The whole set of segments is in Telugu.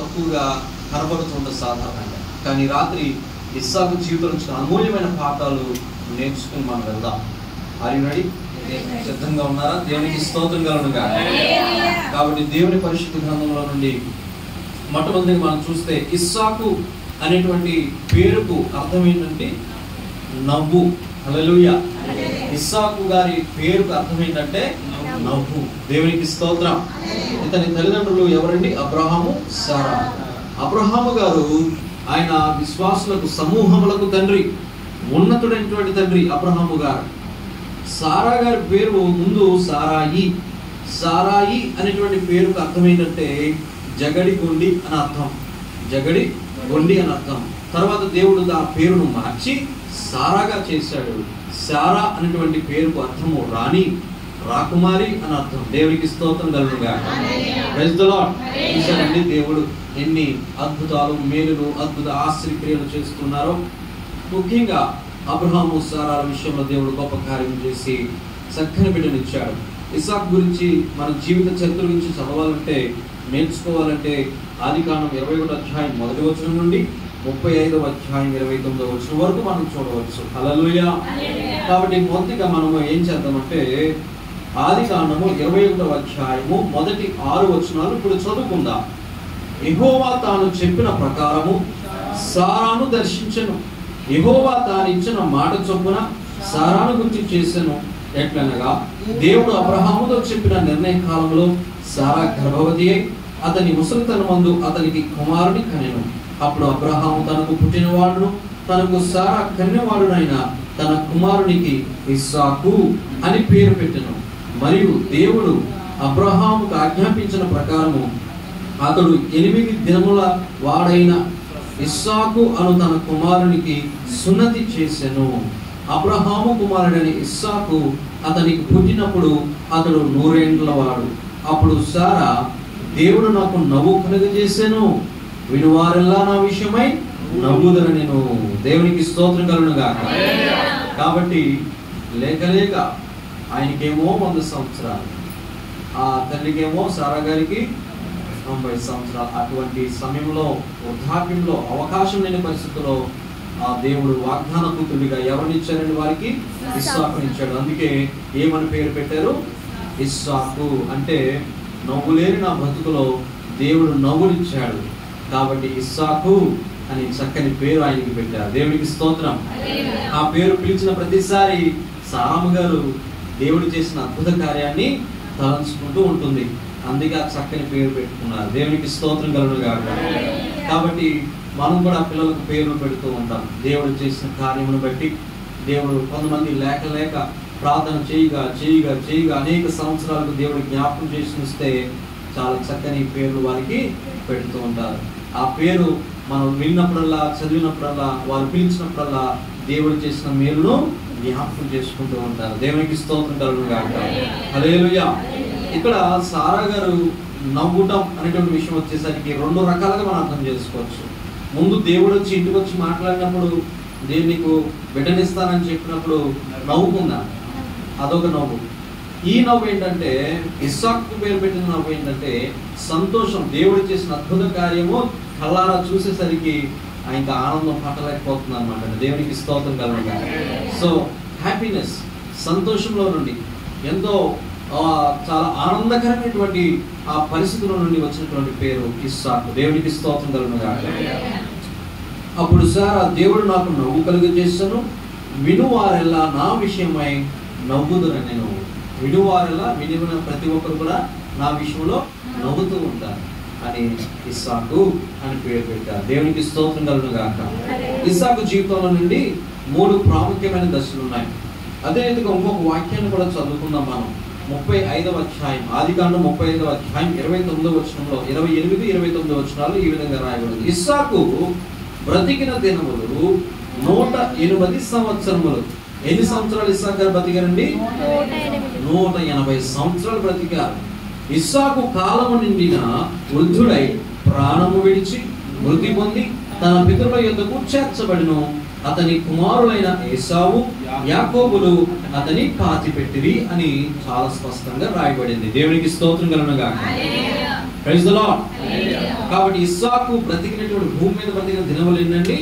తక్కువగా కనబడుతుంటుంది సాధారణంగా. కానీ రాత్రి ఇస్సాకు జీవితం నుంచి అమూల్యమైన పాఠాలు నేర్చుకుని మనం వెళ్దాం. Are you ready? సిద్ధంగా ఉన్నారా? దేవునికి స్తోత్రం కలుగునుగా. కాబట్టి దేవుని పరిశుద్ధ గ్రంథంలో నుండి మొట్టమొదటిగా మనం చూస్తే ఇస్సాకు అనేటువంటి పేరుకు అర్థం ఏంటంటే నవ్వు. హల్లెలూయా. ఇస్సాకు గారి పేరుకు అర్థం ఏంటంటే నవ్వు. దేవునికి స్తోత్రం. ఇతని తల్లిదండ్రులు ఎవరండి? అబ్రహాము, సారా. అబ్రహాము గారు ఆయన విశ్వాసులకు సమూహములకు తండ్రి, ఉన్నతుడైనటువంటి తండ్రి అబ్రహాము గారు. సారా గారి పేరు ముందు సారాయి. సారాయి అనేటువంటి పేరుకు అర్థం ఏంటంటే జగడి గొండి అని అర్థం. జగడి గొండి అని అర్థం. తర్వాత దేవుడు ఆ పేరును మార్చి సారాగా చేశాడు. సారా అనేటువంటి పేరుకు అర్థము రాణి, రాకుమారి అని అర్థం. దేవునికి స్తోత్రం కలుగునుగా. Praise the Lord. చూశారండి దేవుడు ఎన్ని అద్భుతాలు, మేలులు, అద్భుత ఆశ్చర్యక్రియలు చేస్తున్నారో. ముఖ్యంగా అబ్రహాము సారాల విషయంలో దేవుడు గొప్ప కార్యం చేసి చక్కని బిడ్డనిచ్చాడు. ఇస్సాకు గురించి మన జీవిత చరిత్ర గురించి చదవాలంటే, నేర్చుకోవాలంటే ఆదికాండం 21వ అధ్యాయం 1వ వచనం నుండి 35వ అధ్యాయం 29వ వచనం వరకు మనం చూడవచ్చు. హల్లెలూయా. కాబట్టి మొదటిగా మనము ఏం చేద్దామంటే ఆదికాండము 21వ అధ్యాయము మొదటి 6 వచనాలు ఇప్పుడు చదువుకుందాం. యెహోవా తాను చెప్పిన ప్రకారము సారాను దర్శించెను. యెహోవా తాను ఇచ్చిన మాట చొప్పున సారాను గురించి చేసెను. ఎట్లనగా దేవుడు అబ్రహాముతో చెప్పిన నిర్ణయ కాలంలో సారా గర్భవతి అయి అతని ముసలితనమందు అతనికి కుమారుని కనెను. అప్పుడు అబ్రహాము తనకు పుట్టినవాడును తనకు సారా కన్నెవాడునైన తన కుమారునికి ఇస్సాకు అని పేరు పెట్టెను. మరియు దేవుడు అబ్రహాముకు ఆజ్ఞాపించిన ప్రకారము అతడు 8 దినముల వాడైన ఇస్సాకు అను తన కుమారునికి సున్నతి చేసెను. అబ్రహాము కుమారుడైన ఇస్సాకు అతనికి పుట్టినప్పుడు అతడు 100 ఏండ్ల వాడు. అప్పుడు సారా, దేవుడు నాకు నవ్వు కలుగజేసెను, వినువారెల్లా నా విషయమై నవ్వుదను నేను. దేవునికి స్తోత్రం కలుగునుగా. కాబట్టి లేక లేక ఆయనకేమో 100 సంవత్సరాలు, ఆ తల్లికేమో సారా గారికి 90 సంవత్సరాలు. అటువంటి సమయంలో, వృద్ధాప్యంలో, అవకాశం లేని పరిస్థితుల్లో ఆ దేవుడు వాగ్దాన పుత్రుడిగా ఎవరినిచ్చారండి? వారికి ఇస్సాకునిచ్చాడు. అందుకే ఏమని పేరు పెట్టారు? ఇస్సాకు. అంటే నవ్వులేని నా బ్రతుకులో దేవుడు నవ్వునిచ్చాడు కాబట్టి ఇస్సాకు అని చక్కని పేరు ఆయనకి పెట్టారు. దేవునికి స్తోత్రం. ఆ పేరు పిలిచిన ప్రతిసారి సారామ గారు దేవుడు చేసిన అద్భుత కార్యాన్ని తలంచుకుంటూ ఉంటుంది. అందుకే ఆ చక్కని పేరు పెట్టుకున్నారు. దేవునికి స్తోత్రం కలుగునుగా. కాబట్టి మనం కూడా పిల్లలకు పేర్లు పెడుతూ ఉంటాం. దేవుడు చేసిన కార్యమును బట్టి దేవుడు కొంతమంది లేక లేక ప్రార్థన చేయగా చేయగా చేయగా అనేక సంవత్సరాలకు దేవుడు జ్ఞాపకం చేసి వస్తే చాలా చక్కని పేర్లు వారికి పెడుతూ ఉంటారు. ఆ పేరు మనం విన్నప్పుడల్లా, చదివినప్పుడల్లా, వారు పిలిచినప్పుడల్లా దేవుడు చేసిన మేలును జ్ఞాపకం చేసుకుంటూ ఉంటారు. దేవునికి స్తోత్రం కలుగునుగా. హల్లెలూయా. ఇక్కడ సారా గారు నవ్వుటం అనేటువంటి విషయం వచ్చేసరికి 2 రకాలుగా మనం అర్థం చేసుకోవచ్చు. ముందు దేవుడు వచ్చి ఇంటికి వచ్చి మాట్లాడినప్పుడు, నేను నీకు బిడ్డనిస్తానని చెప్పినప్పుడు నవ్వుకుందా, అదొక నవ్వు. ఈ నవ్వు ఏంటంటే, ఇస్సాకు పేరు పెట్టిన నవ్వు ఏంటంటే సంతోషం. దేవుడు చేసిన అద్భుత కార్యము కళ్ళారా చూసేసరికి ఆయనకు ఆనందం పట్టలేకపోతుంది అనమాట. దేవునికి స్తోత్రం కలుగునుగా. సో హ్యాపీనెస్, సంతోషంలో నుండి ఎంతో చాలా ఆనందకరమైనటువంటి ఆ పరిస్థితుల నుండి వచ్చినటువంటి పేరు ఇస్సాకు. దేవునికి స్తోత్రం కలుగునుగా. అప్పుడు సారా, దేవుడు నాకు నవ్వు కలుగజేసెను, వినువారెల్లా నా విషయమై నవ్వుదును నేను. వినువారెల్లా, వినిన ప్రతి ఒక్కరు కూడా నా విషయంలో నవ్వుతూ ఉంటారు అని ఇస్సాకు అని పేరు పెట్టారు. దేవునికి స్తోత్రం కలుగునుగా. ఇస్సాకు జీవితంలో నుండి 3 ప్రాముఖ్యమైన దశలు ఉన్నాయి. అదే విధంగా ఇంకొక వాక్యాన్ని కూడా చదువుకుందాం మనం. 35వ అధ్యాయం, ఆదికాండం 35వ అధ్యాయం 29వ వచనంలో, 28, 29 వచనాలు ఈ విధంగా రాయబడింది. ఇస్సాకు బ్రతికిన దినములు 180 సంవత్సరములు. ఎన్ని సంవత్సరాలు ఇస్సాకు గారు బ్రతికారండి? 180 సంవత్సరాలు బ్రతికారు. ఇస్సాకు కాలము నిండిన వృద్ధుడై ప్రాణము విడిచి మృతి పొంది తన పితరుల యొద్దకు చేర్చబడిను. అతని కుమారులైన ఏసావు, యాకోబులు అతని పాతిపెట్టిరి అని చాలా స్పష్టంగా రాయబడింది. దేవునికి స్తోత్రం కలుగునుగా. Praise the Lord. కాబట్టి ఇస్సాకు బ్రతికినటువంటి భూమి మీద బ్రతికిన దినములు ఏంటండి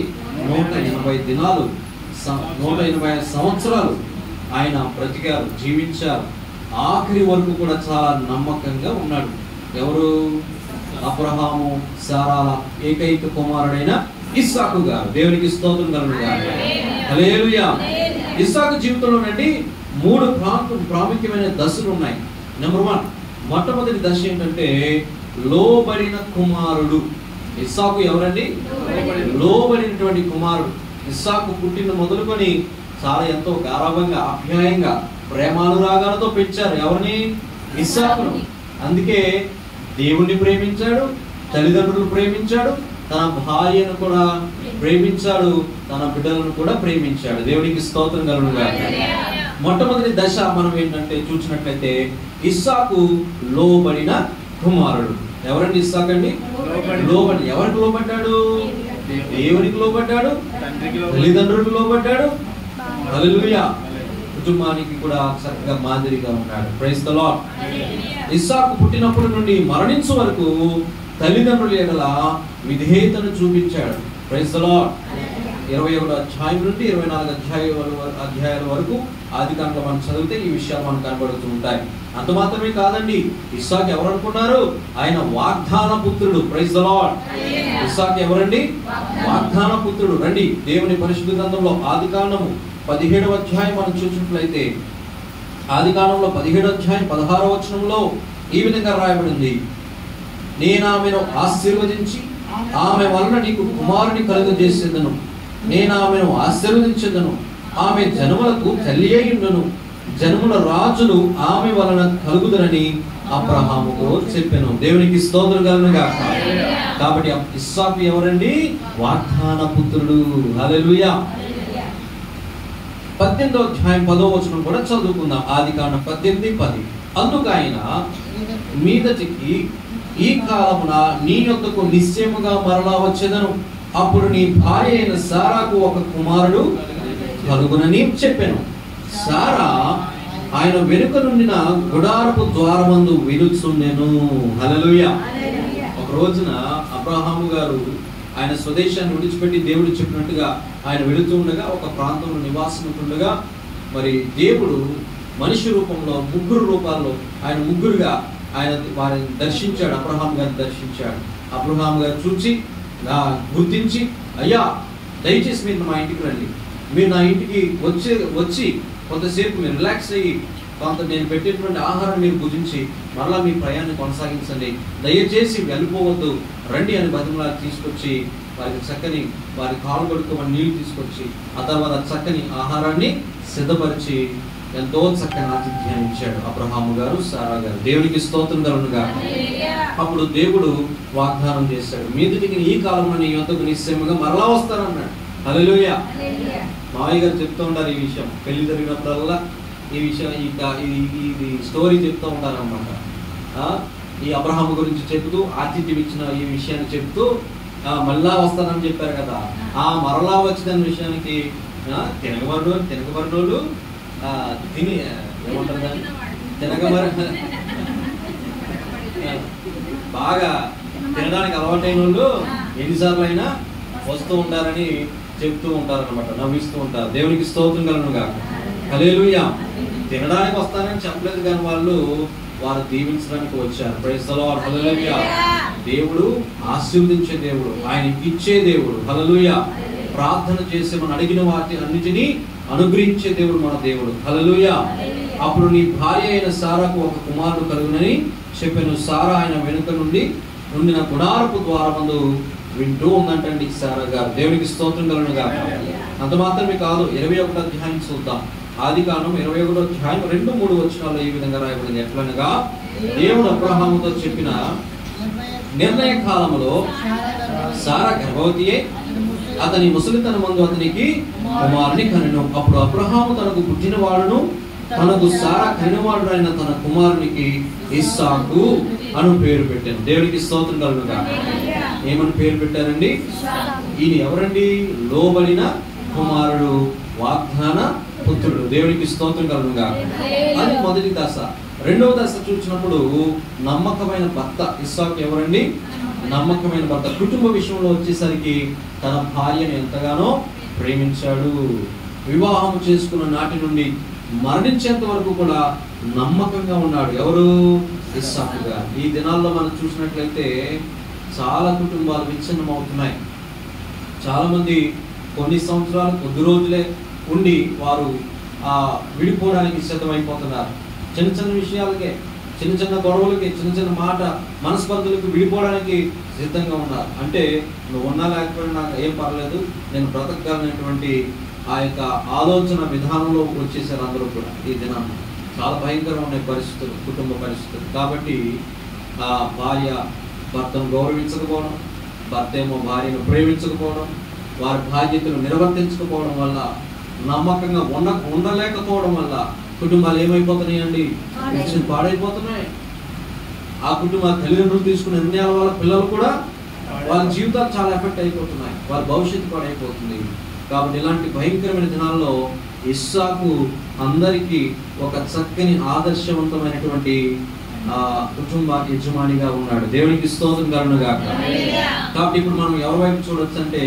180 దినాలు, 180 సంవత్సరాలు ఆయన బ్రతికారు, జీవించారు. ఆఖరి వరకు కూడా చాలా నమ్మకంగా ఉన్నాడు. ఎవరు? అబ్రహాము సారాల ఏకైక కుమారుడైన ఇస్సాకు గారు. దేవునికి స్తోత్రం కలుగుగాక. హల్లెలూయా. ఇస్సాకు జీవితంలోనండి 3 ప్రాముఖ్యమైన దశలు ఉన్నాయి. నెంబర్ 1, మొట్టమొదటి దశ ఏంటంటే లోబడిన కుమారుడు. ఇస్సాకు ఎవరండి? లోబడినటువంటి కుమారుడు. ఇస్సాకు పుట్టిన మొదలుకొని చాలా ఎంతో గారాబంగా, ఆప్యాయంగా, ప్రేమానురాగాలతో పెంచారు. ఎవరిని? ఇస్సాకును. అందుకే దేవుణ్ణి ప్రేమించాడు, తల్లిదండ్రులను ప్రేమించాడు, తన భార్యను కూడా ప్రేమించాడు, తన బిడ్డలను కూడా ప్రేమించాడు. దేవునికి స్తోత్రం కలుగుగాక. మొట్టమొదటి దశ మనం ఏంటంటే చూసినట్లయితే ఇస్సాకు లోబడిన కుమారుడు. ఎవరండి ఇస్సాకు అండి? లోబడి. ఎవరికి లోబడ్డాడు? దేవునికి లోబడ్డాడు, తల్లిదండ్రులకు లోబడ్డాడు. హల్లెలూయా. కుటుంబానికి కూడా చక్కగా మాదిరిగా ఉన్నాడు. Praise the lord. ఇస్సాకు పుట్టినప్పటి నుండి మరణించే వరకు తల్లిదండ్రుల ఎడల విధేయతను చూపించాడు. Praise the Lord. 21వ అధ్యాయం నుండి 24 అధ్యాయాల వరకు ఆదికాండంలో మనం చదివితే ఈ విషయాలు మనకు కనబడుతూ ఉంటాయి. అంత మాత్రమే కాదండి, ఇస్సాకు ఎవరు అనుకున్నారు? ఆయన వాగ్దాన పుత్రుడు. Praise the lord. ఇస్సాకు ఎవరండి? వాగ్దాన పుత్రుడు. రండి దేవుని పరిశుద్ధ గ్రంథంలో ఆదికాండము 17వ అధ్యాయం మనం చూసినట్లయితే ఆదికాండంలో 17వ అధ్యాయం 16వ వచనంలో ఈ విధంగా రాయబడింది: నేను ఆమెను ఆశీర్వదించి ఆమె వలన నీకు కుమారుని కలుగజేసేదను, నేను ఆమెను ఆశీర్వదించెదను, ఆమె జనములకు తల్లి అయ్యుండును, జనముల రాజులు ఆమె వలన కలుగుదరని అబ్రహాముతో చెప్పెను. దేవునికి స్తోత్రం కలుగుగాక. కాబట్టి ఇస్సాకు ఎవరండి? వాగ్దాన పుత్రుడు. హల్లెలూయా. 18వ అధ్యాయం 10వ వచనం కూడా చదువుకుందాం. ఆదికాండం 18:10. అందుకు ఆయన మీదటికి ఈ కాలమున నీ యొద్దకు నిశ్చయముగా మరలా వచ్చేదను, అప్పుడు నీ భార్య అయిన సారాకు ఒక కుమారుడు కలుగునని చెప్పాను. సారా ఆయన వెనుక నుండిన గుడారపు ద్వారమందు వినుచుండెను. హల్లెలూయా. ఒక రోజున అబ్రహాము గారు ఆయన స్వదేశాన్ని విడిచిపెట్టి దేవుడు చెప్పినట్టుగా ఆయన వెళుతూ ఉండగా ఒక ప్రాంతంలో నివాసం ఉంటుండగా మరి దేవుడు మనిషి రూపంలో 3 రూపాల్లో ఆయన ముగ్గురుగా ఆయన వారిని దర్శించాడు. అబ్రహాం గారిని దర్శించాడు. అబ్రహాం గారు చూసి గుర్తించి, అయ్యా దయచేసి మీరు మా ఇంటికి రండి, మీరు నా ఇంటికి వచ్చి కొంతసేపు మీరు రిలాక్స్ అయ్యి కొంత నేను పెట్టేటువంటి ఆహారం మీరు భుజించి మరలా మీ ప్రయాణాన్ని కొనసాగించండి, దయచేసి వెళ్ళిపోవద్దు, రండి అని బతిమలా తీసుకొచ్చి వారి కాలు కడుక్కోమని నీళ్లు తీసుకొచ్చి ఆ తర్వాత చక్కని ఆహారాన్ని సిద్ధపరిచి ఎంతో చక్కని ఆతిథ్యాన్ని ఇచ్చాడు అబ్రహాము గారు, సారా గారు. దేవునికి స్తోత్రం కలుగునుగా. అప్పుడు దేవుడు వాగ్దానం చేశాడు, మీదికి ఈ కాలంలో నీ యొద్దకు నిశ్చయముగా మరలా వస్తానన్నాడు. హల్లెలూయా. మావయ్య గారు చెప్తూ ఉంటారు ఈ విషయం, పెళ్లి జరిగినప్పుడల్లా ఈ విషయం ఇది స్టోరీ చెప్తూ ఉంటారు అన్నమాట. ఈ అబ్రహాము గురించి చెప్తూ ఆతిథ్యం ఇచ్చిన ఈ విషయాన్ని చెప్తూ మళ్ళా వస్తానని చెప్పారు కదా, ఆ మరలా వచ్చిన విషయానికి తినగబడినోళ్ళు తిని ఏమంటారు దాన్ని బాగా తినడానికి అలవాటైన వాళ్ళు ఎన్నిసార్లు అయినా వస్తూ ఉంటారని చెప్తూ ఉంటారు అనమాట, నవ్విస్తూ ఉంటారు. దేవునికి స్తోత్రం కలుగునుగా. హల్లెలూయా. తినడానికి వస్తానని చెప్పలేదు కానీ వారు దీవించడానికి వచ్చారు. Praise the Lord. హల్లెలూయా. దేవుడు ఆశీర్వదించే దేవుడు, ఆయన ఇచ్చే దేవుడు. హల్లెలూయా. ప్రార్థన చేసి మనం అడిగిన వాటి అన్నిటినీ అనుగ్రహించే దేవుడు మన దేవుడు. హల్లెలూయా. అప్పుడు నీ భార్య అయిన సారాకు ఒక కుమారుడు కలుగునని చెప్పాను. సారా ఆయన వెనుక నుండిన గుడారపు ద్వారమందు వింటూ ఉందంటండి సారా గారు. దేవునికి స్తోత్రం కలుగునుగా. అంత మాత్రమే కాదు, 21వ అధ్యాయం చూద్దాం. ఆదికాండం 21వ అధ్యాయం 2-3 వచనాల్లో ఈ విధంగా రాయబడింది. ఎట్లనగా దేవుడు అబ్రహాముతో చెప్పిన నిర్ణయ కాలములో సారా గర్భవతియే అతని ముసలితనమందు అతనికి కుమారుని కనెను. అప్పుడు అబ్రహాము తనకు పుట్టినవాడును తనకు సారా కనినవాడు అయిన తన కుమారునికి ఇస్సాకు అను పేరు పెట్టాను. దేవుడికి స్తోత్రం కలుగునుగా. ఏమని పేరు పెట్టారండి? ఈయన ఎవరండి? లోబడిన కుమారుడు, వాగ్దాన పుత్రుడు. దేవునికి స్తోత్రం కలుగునుగా. అది మొదటి దశ. రెండవ దశ చూసినప్పుడు నమ్మకమైన భర్త. ఇస్సాకు ఎవరండి? నమ్మకమైన భర్త. కుటుంబ విషయంలో వచ్చేసరికి తన భార్యను ఎంతగానో ప్రేమించాడు. వివాహం చేసుకున్న నాటి నుండి మరణించేంత వరకు కూడా నమ్మకంగా ఉన్నాడు. ఎవరు? ఇస్సాకు గారు. ఈ దినాల్లో మనం చూసినట్లయితే చాలా కుటుంబాలు విచ్ఛిన్నం అవుతున్నాయి. చాలా మంది కొన్ని సంవత్సరాలు, కొద్ది రోజులే ఉండి వారు విడిపోవడానికి సిద్ధమైపోతున్నారు. చిన్న చిన్న విషయాలకే, చిన్న చిన్న గొడవలకి, చిన్న చిన్న మాట మనస్పర్ధలకు విడిపోవడానికి సిద్ధంగా ఉన్నారు. అంటే నువ్వు ఉన్నా లేకపోయినా నాకు ఏం పర్లేదు, నేను బ్రతకగలనటువంటి ఆ యొక్క ఆలోచన విధానంలో వచ్చేసారు అందరూ కూడా. ఈ దినాన్ని చాలా భయంకరమైన పరిస్థితులు, కుటుంబ పరిస్థితులు. కాబట్టి ఆ భార్య భర్తను గౌరవించకపోవడం, భర్త ఏమో భార్యను ప్రేమించకపోవడం, వారి బాధ్యతలు నిర్వర్తించకపోవడం వల్ల, నమ్మకంగా ఉండలేకపోవడం వల్ల కుటుంబాలు ఏమైపోతున్నాయండి? పాడైపోతున్నాయి. ఆ కుటుంబ తల్లిదండ్రులు తీసుకునే నిర్ణయాల వల్ల పిల్లలు కూడా వాళ్ళ జీవితాలు చాలా ఎఫెక్ట్ అయిపోతున్నాయి, వారి భవిష్యత్తు పాడైపోతుంది. కాబట్టి ఇలాంటి భయంకరమైన దినాల్లో ఇస్సాకు అందరికీ ఒక చక్కని ఆదర్శవంతమైనటువంటి కుటుంబ యజమానిగా ఉన్నాడు. దేవునికి స్తోత్రం కలుగును గాక. కాబట్టి ఇప్పుడు మనం ఎవరి వైపు చూడొచ్చు అంటే,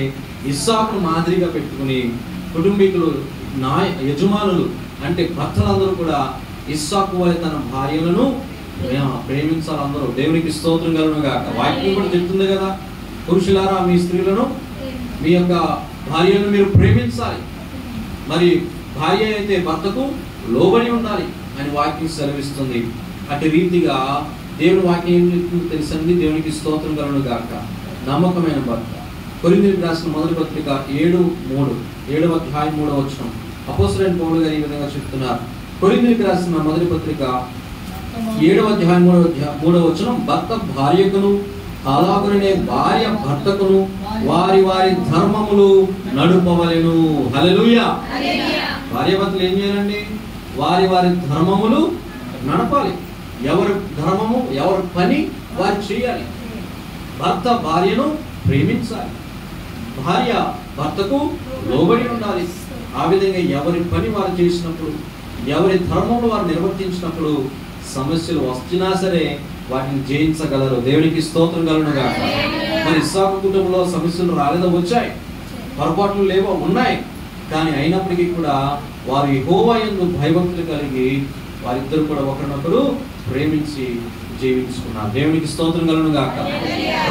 ఇస్సాకును మాదిరిగా పెట్టుకుని కుటుంబీకులు, యజమానులు అంటే భర్తలందరూ కూడా ఇస్సాకు వలె తన భార్యలను ప్రేమించాలి అందరూ. దేవునికి స్తోత్రం కలుగును గాక. వాక్యం కూడా చెప్తుంది కదా, పురుషులారా మీ స్త్రీలను, మీ యొక్క భార్యలను మీరు ప్రేమించాలి, మరి భార్య అయితే భర్తకు లోబడి ఉండాలి అని వాక్యం సెలవిస్తుంది. అటు రీతిగా దేవుని వాక్యం ఏం చెప్తుందో తెలుసండి. దేవునికి స్తోత్రం కలుగును గాక. నమ్మకమైన భర్త. కొరింథీయులకు రాసిన మొదటి పత్రిక 7:3 అధ్యాయం 3వ వచనం అపోస్తలుడైన పౌలు గారు ఈ విధంగా చెప్తున్నారు. కొరింథీయులకు రాసిన మొదటి పత్రిక 7వ అధ్యాయం 3వ వచనం, భర్త భార్యకును అలాగునే భార్య భర్తకును వారి వారి ధర్మములు నడుపవలెను. హల్లెలూయా. భార్య భర్తలు ఏం చేయాలండి? వారి వారి ధర్మములు నడపాలి. ఎవరి ధర్మము, ఎవరి పని వారు చేయాలి. భర్త భార్యను ప్రేమించాలి, భార్య భర్తకు లోబడి ఉండాలి. ఆ విధంగా ఎవరి పని వారు చేసినప్పుడు, ఎవరి ధర్మములు వారు నిర్వర్తించినప్పుడు సమస్యలు వస్తున్నా సరే వాటిని జయించగలరు. దేవునికి స్తోత్రం కలుగును గాక. మరి ఇస్సాకు కుటుంబంలో సమస్యలు రాలేదో? వచ్చాయి, పొరపాట్లు లేవో? ఉన్నాయి. కానీ అయినప్పటికీ కూడా వారు యెహోవా యందు భయభక్తులు కలిగి వారిద్దరు కూడా ఒకరినొకరు ప్రేమించి జీవించుకున్నారు. దేవునికి స్తోత్రం కలుగును గాక.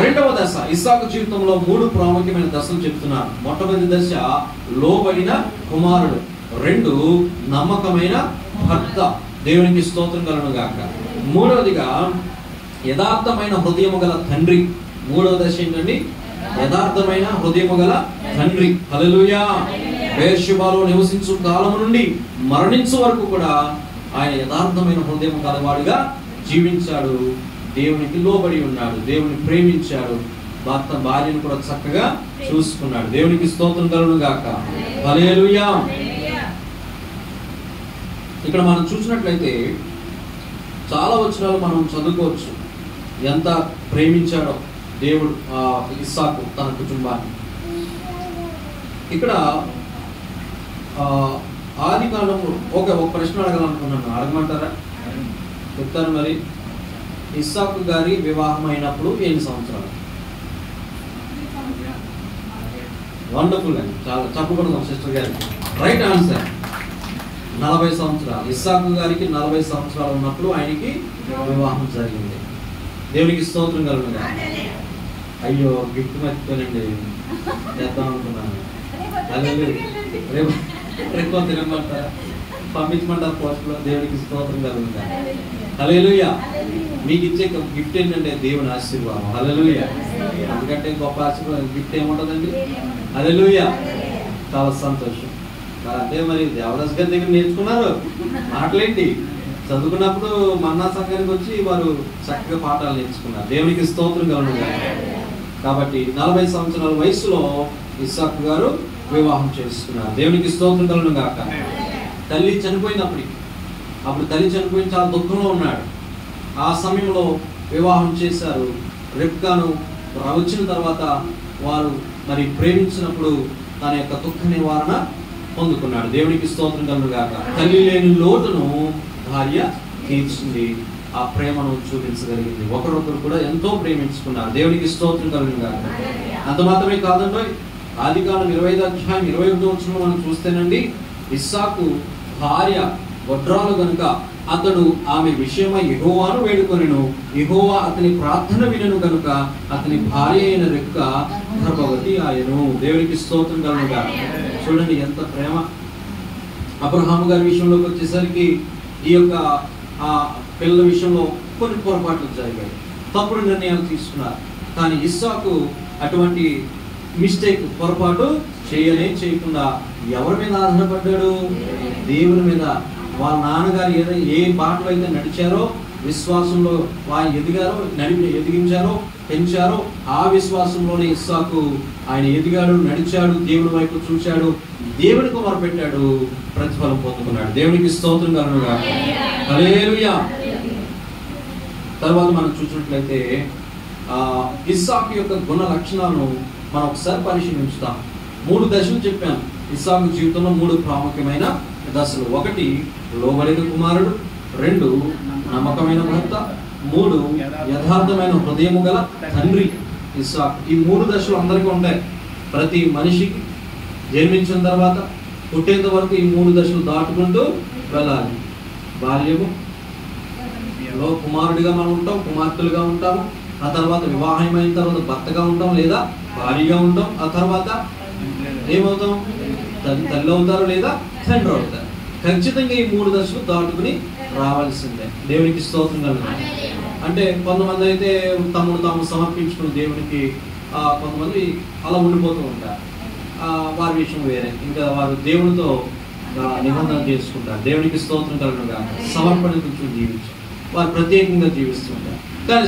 రెండవ దశ, ఇస్సాకు జీవితంలో 3 ప్రాముఖ్యమైన దశలు చెప్తున్నారు. మొట్టమొదటి దశ లోబడిన కుమారుడు, 2 నమ్మకమైన భర్త. దేవునికి స్తోత్రం కలుగును గాక. మూడవదిగా యథార్థమైన హృదయము గల తండ్రి. 3వ దశ ఏంటండి? యథార్థమైన హృదయము గల తండ్రి. హల్లెలూయా. బెర్షెబాలో నివసించు కాలము నుండి మరణించే వరకు కూడా ఆయన యథార్థమైన హృదయం గలవాడుగా జీవించాడు. దేవునికి లోబడి ఉన్నాడు, దేవుని ప్రేమించాడు, భర్త భార్యను కూడా చక్కగా చూసుకున్నాడు. దేవునికి స్తోత్రం కలుగును గాక. హల్లెలూయా. ఇక్కడ మనం చూసినట్లయితే చాలా వచనాలు మనం చదువుకోవచ్చు, ఎంత ప్రేమించాడో దేవుడు ఇస్సాకు తన కుటుంబాన్ని. ఇక్కడ ఆది కాలంలో ఒక ప్రశ్న అడగాలనుకున్నాను, అడగమంటారా? చెప్తాను. మరి ఇస్సాకు గారి వివాహం అయినప్పుడు ఎన్ని సంవత్సరాలు? వండర్ఫుల్ అండి, చాలా చెప్పకూడదు సిస్టర్ గారికి. రైట్ ఆన్సర్, 40 సంవత్సరాలు. ఇస్సాకు గారికి 40 సంవత్సరాలు ఉన్నప్పుడు ఆయనకి వివాహం జరిగింది. దేవునికి స్తోత్రం కలుగును. అయ్యో గిఫ్ట్ మర్చిపోయానండి, చేద్దాం అనుకున్నాను. రేపు తినమంటారా? పంపించమంటారు పోస్ట్లో. దేవునికి స్తోత్రం కలుగును. హల్లెలూయా. మీకు ఇచ్చే గిఫ్ట్ ఏంటంటే దేవుని ఆశీర్వాదం. హల్లెలూయా. అందుకంటే గొప్ప ఆశీర్వాదం గిఫ్ట్ ఏముంటుందండి? హల్లెలూయా. చాలా సంతోషం. అంటే మరి దేవదాస్ గారి దగ్గర నేర్చుకున్నారు మాటలేంటి? చదువుకున్నప్పుడు మన్నా సంఘానికి వచ్చి వారు చక్కగా పాఠాలు నేర్చుకున్నారు. దేవునికి స్తోత్రం కలుగును. కాబట్టి 40 సంవత్సరాల వయసులో ఇస్సాకు గారు వివాహం చేసుకున్నారు. దేవునికి స్తోత్రం కలుగును గాక. తల్లి చనిపోయినప్పటికీ, అప్పుడు తల్లి చనిపోయి చాలా దుఃఖంలో ఉన్నాడు. ఆ సమయంలో వివాహం చేశారు. రెబ్కాను వచ్చిన తర్వాత వారు మరి ప్రేమించినప్పుడు తన యొక్క దుఃఖ నివారణ పొందుకున్నాడు. దేవునికి స్తోత్రం కలుగును గాక. తల్లి లేని లోటును భార్య తీర్చింది. ఆ ప్రేమను చూపించగలిగింది. ఒకరొకరు కూడా ఎంతో ప్రేమించుకున్నారు. దేవునికి స్తోత్రం కలుగునుగా. అంత మాత్రమే కాదండి, ఆదికాండం 25:21 మనం చూస్తేనండి, ఇస్సాకు భార్య వడ్రాలు గనుక అతడు ఆమె విషయమై యెహోవాను వేడుకొనెను. యెహోవా అతని ప్రార్థన వినెను గనుక అతని భార్య అయిన రెక్క గర్భవతి ఆయను. దేవునికి స్తోత్రం కలుగునుగా. చూడండి ఎంత ప్రేమ. అబ్రహాము గారి విషయంలోకి వచ్చేసరికి ఈ యొక్క పిల్లల విషయంలో కొన్ని పొరపాట్లు జరిగాయి, తప్పుడు నిర్ణయాలు తీసుకున్నారు. కానీ ఇస్సాకు అటువంటి పొరపాటు చేయకుండా ఎవరి మీద ఆధారపడ్డాడు? దేవుని మీద. వాళ్ళ నాన్నగారు ఏ బాటలో అయితే నడిచారో, విశ్వాసంలో ఎదిగారో, ఎదిగించారో, పెంచారో, ఆ విశ్వాసంలోనే ఇస్సాకు ఆయన ఎదిగాడు, నడిచాడు, దేవుని వైపు చూశాడు, దేవునికి మొరపెట్టాడు, ప్రతిఫలం పొందుకున్నాడు. దేవునికి స్తోత్రం కలుగునుగా. హల్లెలూయా. తర్వాత మనం చూసినట్లయితే ఇస్సాకు యొక్క గుణ లక్షణాలను మనం ఒకసారి పరిశీలించుతాం. 3 దశలు చెప్పాను. ఇస్సాకు జీవితంలో 3 ప్రాముఖ్యమైన దశలు. 1 లోబడిన కుమారుడు, 2 నమ్మకమైన భర్త, 3 యథార్థమైన హృదయము గల తండ్రి ఇస్సాకు. ఈ 3 దశలు అందరికీ ఉంటాయి. ప్రతి మనిషికి జన్మించిన తర్వాత పుట్టేంత వరకు ఈ 3 దశలు దాటుకుంటూ వెళ్ళాలి. బాల్యము లో కుమారుడిగా మనం ఉంటాం, కుమార్తెలుగా ఉంటాము. ఆ తర్వాత వివాహమైన తర్వాత భర్తగా ఉంటాం లేదా భార్యగా ఉంటాం. ఆ తర్వాత ఏమవుతాం? తల్లి అవుతారు లేదా తండ్రి అవుతారు. ఖచ్చితంగా ఈ 3 దశలు దాటుకుని రావాల్సిందే. దేవునికి స్తోత్రం కలుగుతుంది. అంటే కొంతమంది అయితే తాము సమర్పించుకుని దేవునికి, కొంతమంది అలా ఉండిపోతూ ఉంటారు. వారి విషయం వేరే. ఇంకా వారు దేవునితో నిబంధన చేసుకుంటారు. దేవునికి స్తోత్రం కలుగునుగా. సమర్పణకు జీవించారు, వారు ప్రత్యేకంగా జీవిస్తుంటారు. కానీ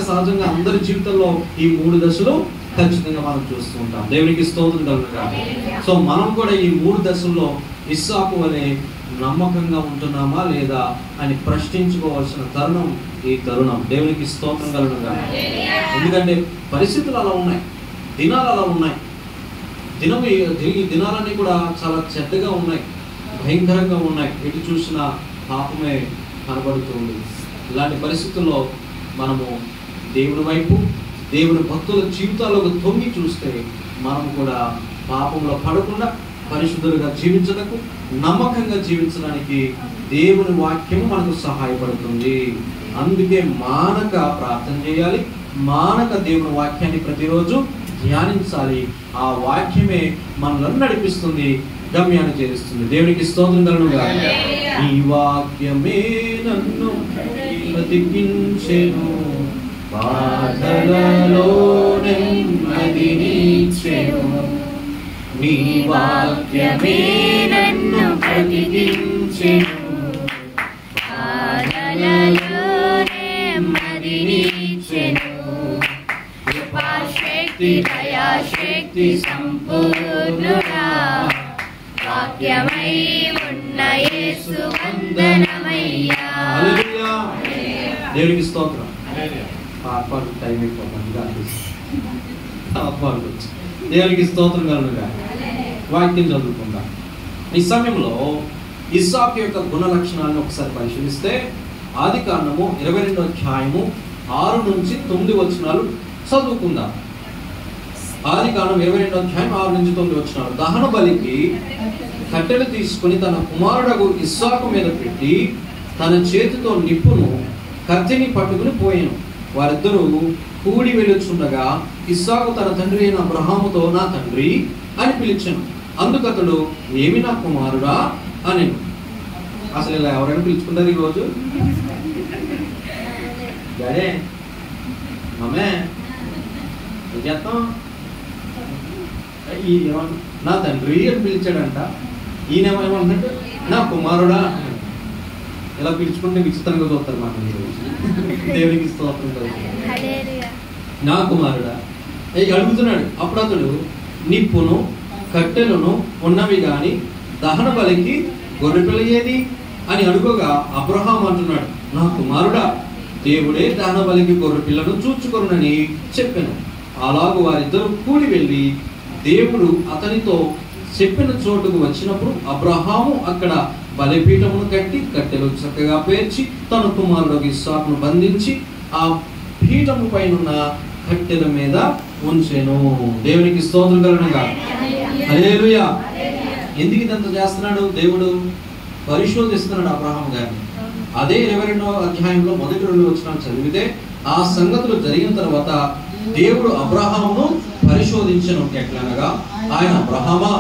సహజంగా అందరి జీవితంలో ఈ 3 దశలు ఖచ్చితంగా మనం చూస్తూ ఉంటాం. దేవునికి స్తోత్రం కలుగునుగా. సో మనం కూడా ఈ 3 దశల్లో ఇస్సాకు వలె నమ్మకంగా ఉంటున్నామా లేదా అని ప్రశ్నించుకోవాల్సిన తరుణం ఈ తరుణం. దేవునికి స్తోత్రం కలుగునుగా. ఎందుకంటే పరిస్థితులు అలా ఉన్నాయి, దినాలు అలా ఉన్నాయి. ఈ దినాలన్నీ కూడా చాలా చెడ్డగా ఉన్నాయి, భయంకరంగా ఉన్నాయి. ఎటు చూసినా పాపమే కనబడుతుంది. ఇలాంటి పరిస్థితుల్లో మనము దేవుని వైపు, దేవుని భక్తుల జీవితాలకు తొంగి చూస్తే మనము కూడా పాపంలో పడకుండా పరిశుద్ధులుగా జీవించడానికి, నమ్మకంగా జీవించడానికి దేవుని వాక్యము మనకు సహాయపడుతుంది. అందుకే మానక ప్రార్థన చేయాలి, మానక దేవుని వాక్యాన్ని ప్రతిరోజు ధ్యానించాలి. ఆ వాక్యమే మనల్ని నడిపిస్తుంది, గమ్యాన్ని చేరుస్తుంది. దేవునికి స్తోత్రం కలుగునుగా. ఈ వాక్యమే నన్ను బ్రతికించెను, బాధలలో నెమ్మదినిచ్చెను. నీ వాక్యమే నన్ను బ్రతికించెను, బాధలలో నెమ్మదినిచ్చెను. కృపాశక్తి దయాశక్తి సంపూర్ణుడా, వాక్యమై ఉన్న యేసు వందనమయ్యా. హల్లెలూయా. దేవునికి స్తోత్రం. పాటలు టైం అయిపోతుంది. దేవునికి స్తోత్రం కలుగునుగా. వాక్యం చదువుకుందాం. ఈ సమయంలో ఇస్సాకు యొక్క గుణ లక్షణాలను ఒకసారి పరిశీలిస్తే ఆదికాండము 22:6-9 చదువుకుందాం. ఆదికాండం 22:6-9. దహన బలికి కట్టెలు తీసుకుని తన కుమారుడు ఇస్సాకు మీద పెట్టి తన చేతితో నిప్పును కత్తిని పట్టుకుని పోయాను. వారిద్దరూ కూడి వెళ్ళుచుండగా ఇస్సాకు తన తండ్రి అయిన అబ్రహాముతో, నా తండ్రి అని పిలిచాను. అందుకతడు, ఏమి నా కుమారుడా అని. అసలు ఇలా ఎవరైనా పిలుచుకుంటారు ఈరోజు? డాడే, మమ్మే, ఏం చేస్తాం? నా తండ్రి అని పిలిచాడంట. ఈయనేమేమంటే నా కుమారుడా. ఇలా పిలుచుకుంటే విచిత్రంగా చూస్తారు మాట. దేవునికి స్తోత్రం కలుగుతుంది. నా కుమారుడా అడుగుతున్నాడు. అప్పుడు అతడు, నిప్పును కట్టెలను ఉన్నవి గాని దహన బలికి గొర్రెపిల్ల ఏది అని అడుగగా అబ్రహాం అంటున్నాడు, నా కుమారుడా, దేవుడే దహన బలికి గొర్రెపిల్లను చూచుకొనునని చెప్పాను. అలాగూ వారిద్దరూ కూడి వెళ్ళి దేవుడు అతనితో చెప్పిన చోటుకు వచ్చినప్పుడు అబ్రహాము అక్కడ బలిపీఠమును కట్టి కట్టెలు చక్కగా పేర్చి తన కుమారుడు ఇస్సాకును బంధించి ఆ పీఠము పైన కట్టెల మీద ఉంచెను. దేవునికి స్తోత్రం కలుగునుగా. హల్లెలూయా. ఎందుకు ఇదంతా చేస్తున్నాడు? దేవుడు పరిశోధిస్తున్నాడు అబ్రహాము గారిని. అదే 22వ అధ్యాయంలో మొదటి 2 వచనాలు చదివితే ఆ సంగతులు జరిగిన తర్వాత దేవుడు అబ్రహామును పరిశోధించను. ఎట్లనగా ఆయన అబ్రహామా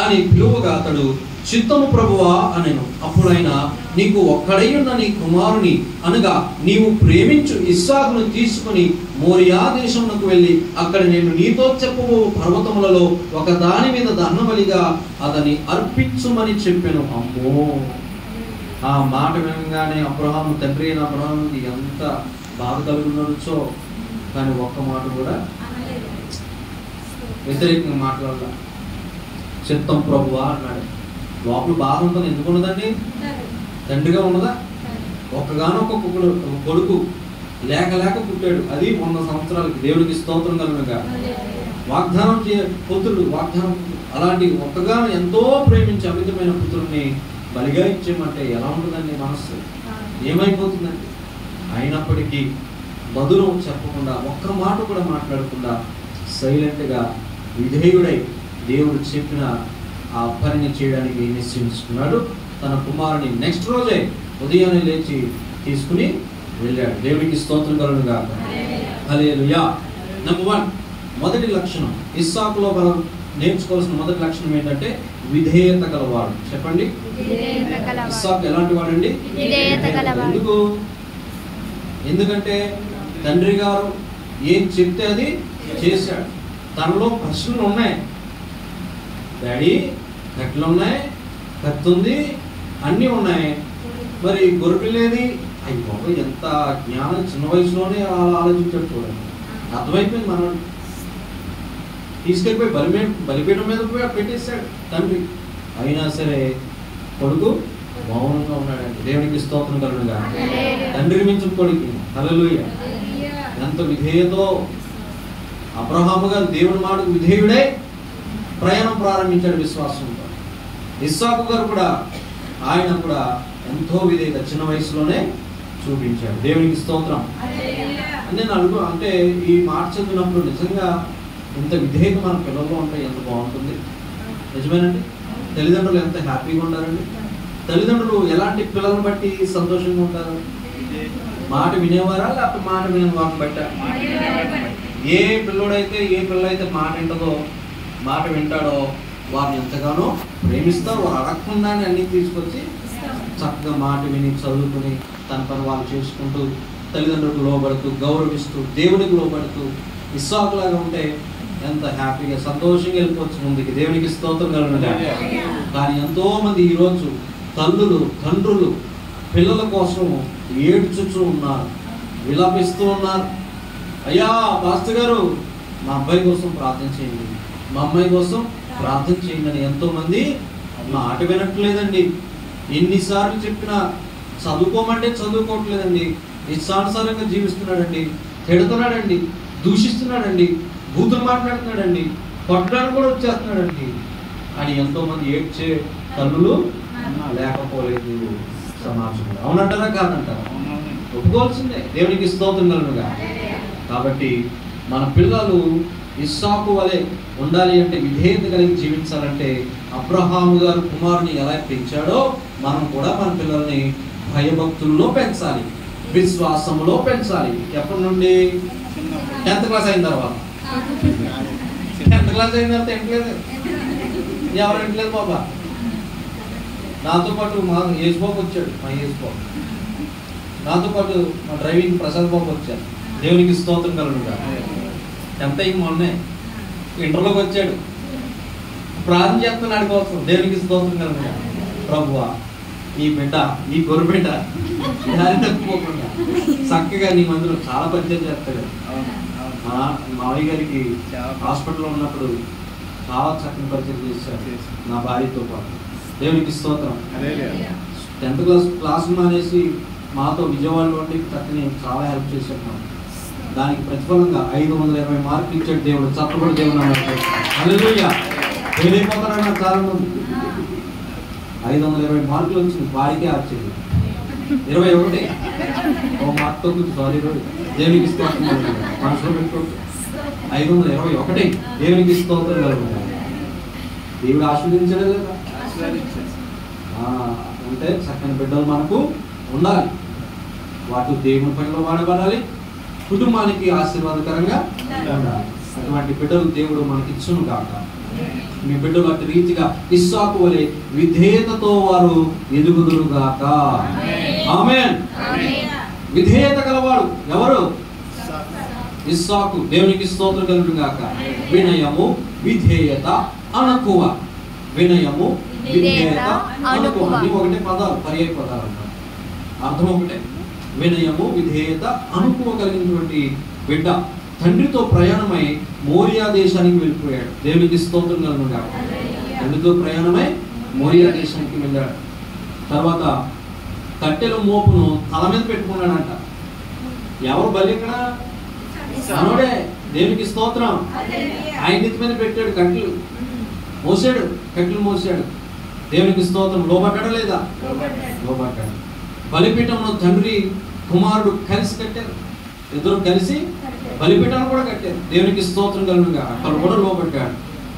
అని పిలువగా అతడు చిత్తము ప్రభువా అనెను. అప్పుడు ఆయన నీకు ఒక్కడై ఉన్న నీ కుమారుని అనగా నీవు ప్రేమించు ఇస్సాకును తీసుకుని మోరియా దేశమునకు వెళ్ళి అక్కడ నేను నీతో చెప్పబో పర్వతములలో ఒక దాని మీద దహనబలిగా అతని అర్పించుమని చెప్పాను. అమ్మో, ఆ మాట వినగానే అబ్రహాము, తండ్రి అయిన అబ్రహాముకి ఎంత బాధ కలుగునొచ్చో, కానీ ఒక్క మాట కూడా వ్యతిరేకంగా మాట్లాడాల. చిత్తం ప్రభువా అన్నాడు. లోపల బాధ ఉంటుంది. ఎందుకు ఉన్నదండి? తండ్రిగా ఉన్నదా? ఒక్కగానొక్క కొడుకు లేక లేక పుట్టాడు. అది 100 సంవత్సరాలకి. దేవుడికి స్తోత్రం కలుగునుగా. వాగ్దానం పుత్రుడు, వాగ్దానం అలాంటి ఒక్కగాను ఎంతో ప్రేమించి అమితమైన పుత్రుడిని బలిగా ఇచ్చేయమంటే ఎలా ఉంటుందండి? మనస్సు ఏమైపోతుందండి? అయినప్పటికీ బదులు చెప్పకుండా, ఒక్క మాట కూడా మాట్లాడకుండా సైలెంట్గా విధేయుడై దేవుడు చెప్పిన ఆ పనిని చేయడానికి నిశ్చయించుకున్నాడు. తన కుమారుని నెక్స్ట్ రోజే ఉదయాన్నే లేచి తీసుకుని వెళ్ళాడు. దేవునికి స్తోత్రం కలుగునుగా. హల్లెలూయా. నెంబర్ 1, మొదటి లక్షణం ఇస్సాకులో మనం నేర్చుకోవాల్సిన మొదటి లక్షణం ఏంటంటే విధేయత గలవాడు. చెప్పండి. ఇస్సాకు ఎలాంటి వాడండి? ఎందుకంటే తండ్రి గారు ఏం చెప్తే అది చేశాడు. తనలో ప్రశ్నలు ఉన్నాయి. డాడీ కట్లు ఉన్నాయి, కత్తి ఉంది, అన్నీ ఉన్నాయి, మరి గొర్రెపిల్లేది? అయ్యి బాబు, ఎంత జ్ఞానం! చిన్న వయసులోనే అలా ఆలోచించాడు. చూడండి, అర్థమైపోయింది. మనోడు తీసుకెళ్ళిపోయి బలిపీఠం మీద పోయి పెట్టేశాడు తండ్రి. అయినా సరే కొడుకు మౌనంగా ఉన్నాడండి. దేవునికి స్తోత్రం కలుగునుగా. తండ్రికి మించిన కొడుకు. హల్లెలూయా. ఎంత విధేయతో అబ్రహాము గారు దేవుని మాటకు విధేయుడై ప్రయాణం ప్రారంభించాడు విశ్వాసంతో. ఇస్సాకు గారు కూడా, ఆయన కూడా ఎంతో విధేయత చిన్న వయసులోనే చూపించాడు. దేవునికి స్తోత్రం. నేను అంటే ఈ మాట చదివినప్పుడు నిజంగా ఇంత విధేయత మన పిల్లల్లో ఉంటే ఎంత బాగుంటుంది. నిజమేనండి. తల్లిదండ్రులు ఎంత హ్యాపీగా ఉంటారండి. తల్లిదండ్రులు ఎలాంటి పిల్లలను బట్టి సంతోషంగా ఉంటారు? మాట వినేవారా లేకపోతే మాట వినే వారిని బట్టా? ఏ పిల్లడైతే ఏ పిల్లైతే మాట వింటదో, మాట వింటాడో వారిని ఎంతగానో ప్రేమిస్తారు. వారు అడగకుండానే అన్ని తీసుకొచ్చి చక్కగా మాట విని చదువుకుని తన పని వాళ్ళు చేసుకుంటూ తల్లిదండ్రులకు లోబడుతూ గౌరవిస్తూ దేవుడికి లోబడుతూ ఇస్సాకులాగా ఉంటే ఎంత హ్యాపీగా సంతోషంగా వెళ్ళిపోవచ్చు ముందుకి. దేవునికి స్తోత్రం కలుగునుగా. కానీ ఎంతో మంది ఈరోజు తల్లులు తండ్రులు పిల్లల కోసం ఏడ్చుచూ ఉన్నారు, విలపిస్తూ ఉన్నారు. అయ్యా పాస్టర్ గారు, మా అబ్బాయి కోసం ప్రార్థన చేయండి, మా అమ్మాయి కోసం ప్రార్థన చేయండి అని ఎంతో మంది మాట వినట్లేదండి. ఎన్నిసార్లు చెప్పినా చదువుకోమంటే చదువుకోవట్లేదండి. ఇష్టానుసారంగా జీవిస్తున్నాడండి, తిడుతున్నాడండి, దూషిస్తున్నాడండి, బూతులు మాట్లాడుతున్నాడండి, కొట్టడానికి కూడా వచ్చేస్తున్నాడండి అని ఎంతో మంది ఏడ్చే తల్లులు లేకపోలేదు సమాజంలో. అవునంటారా కాదంటారా? ఒప్పుకోవాల్సిందే. దేవునికి స్తోత్రం కలుగునుగా. కాబట్టి మన పిల్లలు ఇస్సాకు వలె ఉండాలి అంటే, విధేయత కలిగి జీవించాలంటే అబ్రహాము గారు కుమారుని ఎలా పెంచాడో మనం కూడా మన పిల్లల్ని భయభక్తుల్లో పెంచాలి, విశ్వాసంలో పెంచాలి. ఎప్పటి నుండి? 10th క్లాస్ అయిన తర్వాత. 10th క్లాస్ అయిన తర్వాత ఎంటలేదు. ఎవరు ఎంటలేదు బాబా. నాతో పాటు మా యేసుబాబు వచ్చాడు. మా యేసుబాబు నాతో పాటు మా డ్రైవింగ్ ప్రసాద్ బాబు వచ్చారు. దేవునికి స్తోత్రం కలుగునుగా. 10th అయ్యి మొన్నే ఇంటర్లోకి వచ్చాడు. ప్రార్థన చేస్తున్నాడు కోసం. దేవునికి స్తోత్రం కలుగునుగా. ప్రభువా, ఈ బిడ్డ, ఈ గొర్రె బిడ్డ దారి తప్పిపోకుండా చక్కగా నీ మందులో చాలా పరిచయం చేస్తాడు. మావయ్య గారికి హాస్పిటల్లో ఉన్నప్పుడు చాలా చక్కని పరిచయం చేశాడు నా భార్యతో పాటు. దేవునికి స్తోత్రం. 10th క్లాస్ మానేసి మాతో విజయవాడలో ఉండి చక్కని చాలా హెల్ప్ చేశాడు. దానికి ప్రతిఫలంగా 520 మార్కులు ఇచ్చాడు దేవుడు. చప్పబడి దేవుడు హల్లెలూయా. ఏమైపోతారన్న చాలా మంది 520 మార్కులు వచ్చింది. వారికే ఆశ్చర్యం. 21 ఓ మార్క్ తగ్గుతుంది. సారీ దేవునికి స్తోత్రం కలుగుతుంది. మనసులో పెట్టుకోవచ్చు. 521 దేవునికి స్తోత్రం కలుగుతుంది. దేవుడు ఆశీర్వదించడే లేదా? అంటే చక్కని బిడ్డలు మనకు ఉండాలి. వాటి దేవుని పనిలో వాడబడాలి, కుటుంబానికి ఆశీర్వాదకరంగా ఉండాలి. అటువంటి బిడ్డలు దేవుడు మనకి ఇచ్చును కాక. మీ బిడ్డలు అటు రీతిగా ఇస్సాకు వలె విధేయతతో వారు ఎదుగుదురు గాక. ఆమేన్. విధేయత గలవాడు ఎవరు? ఇస్సాకు. దేవునికి స్తోత్రం కలుగును గాక. వినయము, విధేయత, అణకువ. వినయము, విధేయత, అణకువ అన్ని ఒకటే పదాలు, పర్యాయ పదాలు అంటారు. అర్థం ఒకటే. వినయము, విధేయత, అణకువ కలిగినటువంటి బిడ్డ తండ్రితో ప్రయాణమై మోరియా దేశానికి వెళ్ళిపోయాడు. దేవునికి స్తోత్రం కలుగును గాక. తండ్రితో ప్రయాణమై మోరియా దేశానికి వెళ్ళాడు. తర్వాత కట్టెల మోపును తల మీద పెట్టుకున్నాడంట. ఎవరు బలి ఇక్కడ? మనోడే. దేవునికి స్తోత్రం. ఆయన నెత్తి మీద పెట్టాడు, కట్టెలు మోసాడు, కట్టెలు మోసాడు. దేవునికి స్తోత్రం. లోబడ్డా లేదా? లోబడ్డాడు. బలిపీఠంలో తండ్రి కుమారుడు కలిసి కట్టారు. ఇద్దరు కలిసి బలిపీఠాన్ని కూడా కట్టారు. దేవునికి స్తోత్రం కలుగునుగా. అక్కడ కూడా లోబడ్డాడు.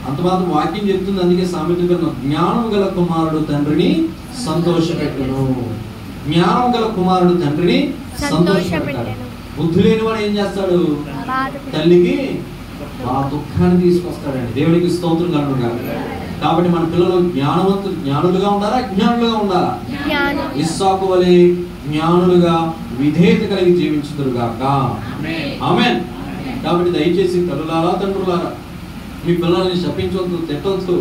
అంత మాత్రం వాక్యం చెప్తుంది. అందుకే సామెత గ్రంథం, జ్ఞానం గల కుమారుడు తండ్రిని సంతోషపెట్టును. జ్ఞానం గల కుమారుడు తండ్రిని సంతోషపెట్టాడు. బుద్ధి లేని వాడు ఏం చేస్తాడు? తల్లికి ఆ దుఃఖాన్ని తీసుకొస్తాడండి. దేవునికి స్తోత్రం కలుగునుగా. కాబట్టి మన పిల్లలు జ్ఞానులుగా ఉండాలా, అజ్ఞానులుగా ఉండాలా? ఇస్సాకు వలె జ్ఞానులుగా విధేయత కలిగి జీవించుదురుగాక. ఆమేన్. కాబట్టి దయచేసి తల్లులారా, తండ్రులారా, మీ పిల్లల్ని శపించవద్దు, తిట్టవద్దు,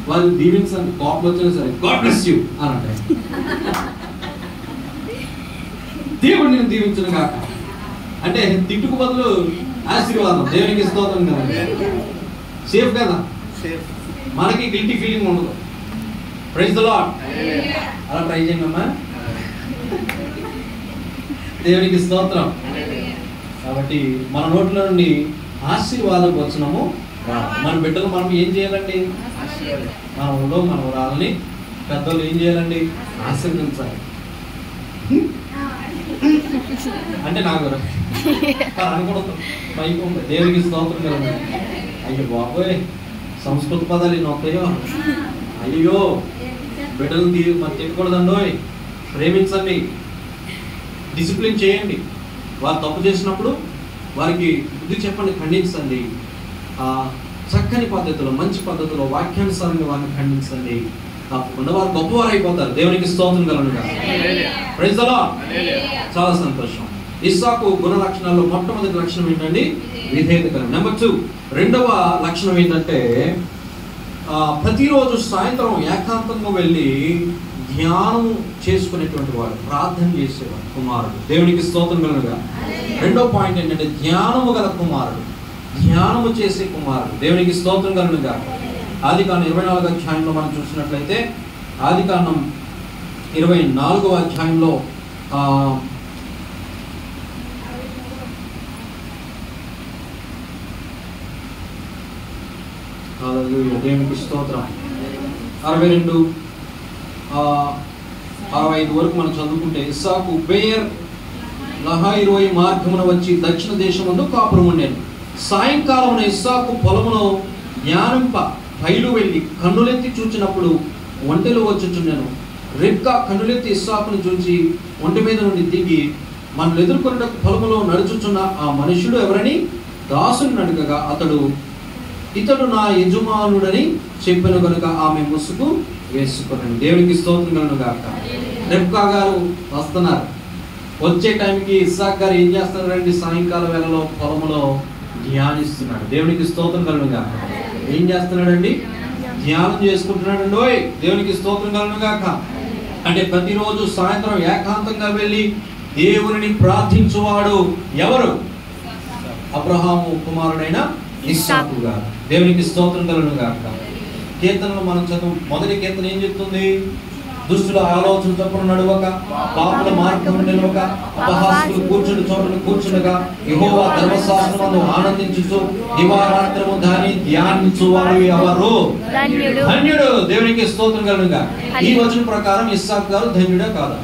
వారిని దీవించండి. కోపం వచ్చినా సరే గాడ్ బ్లెస్ యు అని అంటే దేవుడు నేను దీవించను గాక అంటే తిట్టుకు బదులు ఆశీర్వాదం. దేవునికి స్తోత్రం కదా. సేఫ్ కదా, మనకి గిల్టీ ఫీలింగ్ ఉండదు. Praise the Lord. అలా ట్రై చేయండి అమ్మా. దేవునికి స్తోత్రం. కాబట్టి మన నోట్ల నుండి ఆశీర్వాదం వచనము మన బిడ్డలు మనం ఏం చేయాలండి? మన ఊళ్ళో మన ఊరాలని పెద్దలు ఏం చేయాలండి? ఆశీర్వదించాలి. అంటే నాకు అనుకూడదు పైకి ఉంది. దేవునికి స్తోత్రం కదండి. అయ్యో బాబోయ్, సంస్కృత పదాలు ఎన్ని వస్తాయో. అయ్యో బిడ్డలు మరి తిట్టకూడదండి, ప్రేమించండి, డిసిప్లిన్ చేయండి. వారు తప్పు చేసినప్పుడు వారికి బుద్ధి చెప్పండి, ఖండించండి. చక్కని పద్ధతిలో, మంచి పద్ధతిలో, వాక్యానుసారంగా వారిని ఖండించండి. తప్పకుండా వారు గొప్పవారు అయిపోతారు. దేవునికి స్తోత్రం కలుగునుగా. Praise the Lord. చాలా సంతోషం. ఇస్సాకు గుణ లక్షణాల్లో మొట్టమొదటి లక్షణం ఏంటండి? విధేయత కలిగి. నెంబర్ 2, రెండవ లక్షణం ఏంటంటే ప్రతిరోజు సాయంత్రం ఏకాంతంగా వెళ్ళి ధ్యానం చేసుకునేటువంటి వాడు, ప్రార్థన చేసేవాడు కుమారుడు. దేవునికి స్తోత్రం కలుగునుగా. రెండో పాయింట్ ఏంటంటే ధ్యానము గల కుమారుడు, ధ్యానము చేసే కుమారుడు. దేవునికి స్తోత్రం కలుగునుగా. ఆదికాండం 24వ అధ్యాయంలో మనం చూసినట్లయితే, ఆదికాండం 24వ అధ్యాయంలో దేవునికి స్తోత్రం 62, 65 వరకు మనం చదువుకుంటే, ఇస్సాకు బేయర్ లహాయిరోయి మార్గమున వచ్చి దక్షిణ దేశమందు కాపురం ఉండేది. సాయంకాలమున ఇస్సాకు పొలములో జ్ఞానింప బయలు వెళ్ళి కన్నులెత్తి చూచినప్పుడు ఒంటెలు వచ్చుచుండెను. రెబ్కా కన్నులెత్తి ఇస్సాకును చూచి ఒంటి మీద నుండి దిగి, మనల్ని ఎదుర్కొన్న పొలములో నడుచుచున్న ఆ మనుషుడు ఎవరని దాసుని అడగగా, ఇతడు నా యజమానుడని చెప్పిన కనుక ఆమె ముసుగు వేసుకున్నాను. దేవునికి స్తోత్రం కలుగునుగాక. రెబ్కా గారు వస్తున్నారు. వచ్చే టైంకి ఇస్సాకు గారు ఏం చేస్తున్నారండి? సాయంకాల వేళలో పొలములో ధ్యానిస్తున్నాడు. దేవునికి స్తోత్రం కలుగునుగాక. ఏం చేస్తున్నాడండి? ధ్యానం చేసుకుంటున్నాడండి. ఓయ్, దేవునికి స్తోత్రం కలుగునుగాక. అంటే ప్రతిరోజు సాయంత్రం ఏకాంతంగా వెళ్ళి దేవుని ప్రార్థించువాడు ఎవరు? అబ్రహాము కుమారుడైన ఇస్సాకు గారు. దేవునికి స్తోత్రం కలుగునుగాక. కీర్తనలో మనం చదువు, మొదటి కీర్తన ఏం చెప్తుంది? దుష్టుల ఆలోచన చొప్పున నడువక, పాపుల మార్గమున నిలవక, అపహాస్యులు కూర్చుని చోటును కూర్చునగా, యెహోవా ధర్మశాస్త్రమును ఆనందించుచు దివారాత్రము దాని ధ్యానించువాడు ఎవరు? ధన్యుడు. దేవునికి స్తోత్రం కలుగుగా. ఈ వచనం ప్రకారం ఇస్సాకు గారు ధన్యుడే కాదా?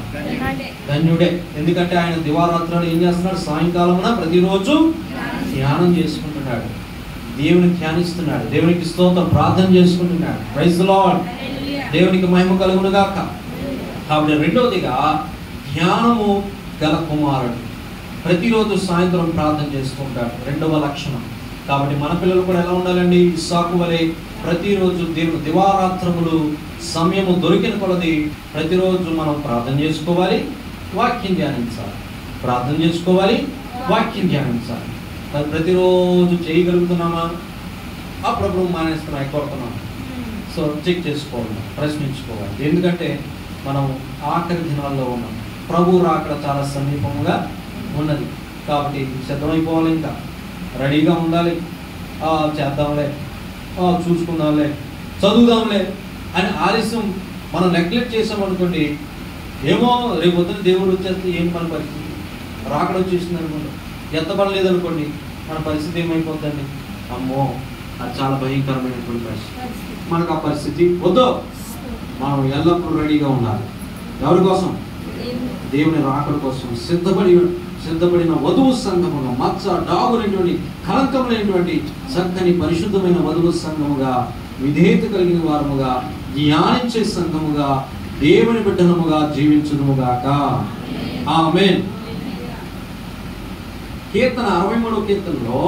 ధన్యుడే. ఎందుకంటే ఆయన దివారాత్రాలు ఏం చేస్తున్నాడు? సాయంకాలమున ప్రతిరోజు ధ్యానం చేసుకుంటున్నాడు, దేవుని ధ్యానిస్తున్నాడు, దేవునికి స్తోత్రం ప్రార్థన చేసుకుంటున్నాడు. Praise the Lord. దేవునికి మహిమ కలుగును గాక. కాబట్టి రెండవదిగా ధ్యానము గల కుమారుడు ప్రతిరోజు సాయంత్రం ప్రార్థన చేసుకుంటాడు, రెండవ లక్షణం. కాబట్టి మన పిల్లలు కూడా ఎలా ఉండాలండి? ఇస్సాకు వలె ప్రతిరోజు దేవుడు దివారాత్రములు సమయము దొరికిన కొలది ప్రతిరోజు మనం ప్రార్థన చేసుకోవాలి, వాక్యం ధ్యానించాలి. ప్రార్థన చేసుకోవాలి, వాక్యం ధ్యానించాలి. మరి ప్రతిరోజు చేయగలుగుతున్నామా? అప్పుడప్పుడు మానేస్తున్నాం, కొడుతున్నాం. సో చెక్ చేసుకోవాలి, ప్రశ్నించుకోవాలి. ఎందుకంటే మనం ఆఖరి దినాల్లో ఉన్నాం, ప్రభు రాకడ చాలా సమీపంగా ఉన్నది. కాబట్టి సిద్ధమైపోవాలి, ఇంకా రెడీగా ఉండాలి. చేద్దాంలే, చూసుకుందాంలే, చదువుదాంలే అని ఆలస్యం మనం నెగ్లెక్ట్ చేసామనుకోండి, ఏమో రేపు పొద్దున దేవుడు వచ్చేస్తే ఏం మన పరిస్థితి? రాకడ వచ్చేసింది అనుకోండి, ఎత్తపడలేదనుకోండి, మన పరిస్థితి ఏమైపోతుందండి? అమ్మో, అది చాలా భయంకరమైనటువంటి పరిస్థితి. మనకు ఆ పరిస్థితి వద్దు. మనం ఎల్లప్పుడూ రెడీగా ఉండాలి. ఎవరి కోసం? దేవుని రాకడ కోసం సిద్ధపడిన వధువు సంఘముగా, మచ్చ డాగునటువంటి కలంకం లేనటువంటి చక్కని పరిశుద్ధమైన వధువు సంఘముగా, విధేయత కలిగిన వారముగా, ధ్యానించే సంఘముగా, దేవుని బిడ్డలముగా జీవించుదుముగాక. ఆమేన్. కీర్తన 63వ కీర్తనలో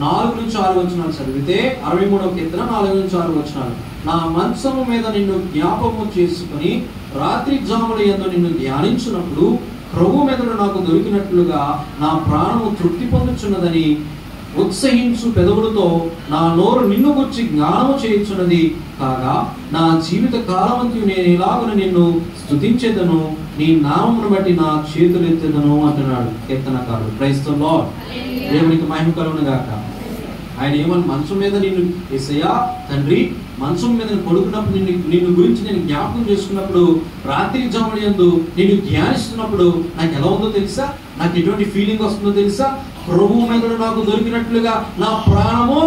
4 నుంచి 6 వచనాలు చదివితే, 63వ కీర్తన 4 నుంచి 6 వచనాలు. నా మంచము మీద నిన్ను జ్ఞాపకము చేసుకుని రాత్రి జాముల యందు నిన్ను ధ్యానించినప్పుడు ప్రభు మెదడు నాకు దొరికినట్లుగా నా ప్రాణము తృప్తి పొందుచున్నదని ఉత్సహించు పెదవులతో నా నోరు నిన్ను గురించి జ్ఞానము చేయుచున్నది. కాగా నా జీవిత కాలమంతయు నేను ఇలాగున నిన్ను స్తుతించెదను, నీ నామమును బట్టి నా చేతులు ఎత్తెదను అంటున్నాడు కీర్తనకారుడు. Praise the Lord. దేవునికి మహిమ కలుగును గాక. ఆయన ఏమని మంచం మీద నిన్ను యేసయ్యా తండ్రి మంచం మీద పడుకున్నప్పుడు నిన్ను గురించి నేను జ్ఞాపకం చేసుకున్నప్పుడు, రాత్రి జాముల యందు నిన్ను ధ్యానిస్తున్నప్పుడు నాకు ఎలా ఉందో తెలుసా? నాకు ఎటువంటి ఫీలింగ్ వస్తుందో తెలుసా? ప్రభువు మెదడు నాకు దొరికినట్లుగా నా ప్రాణము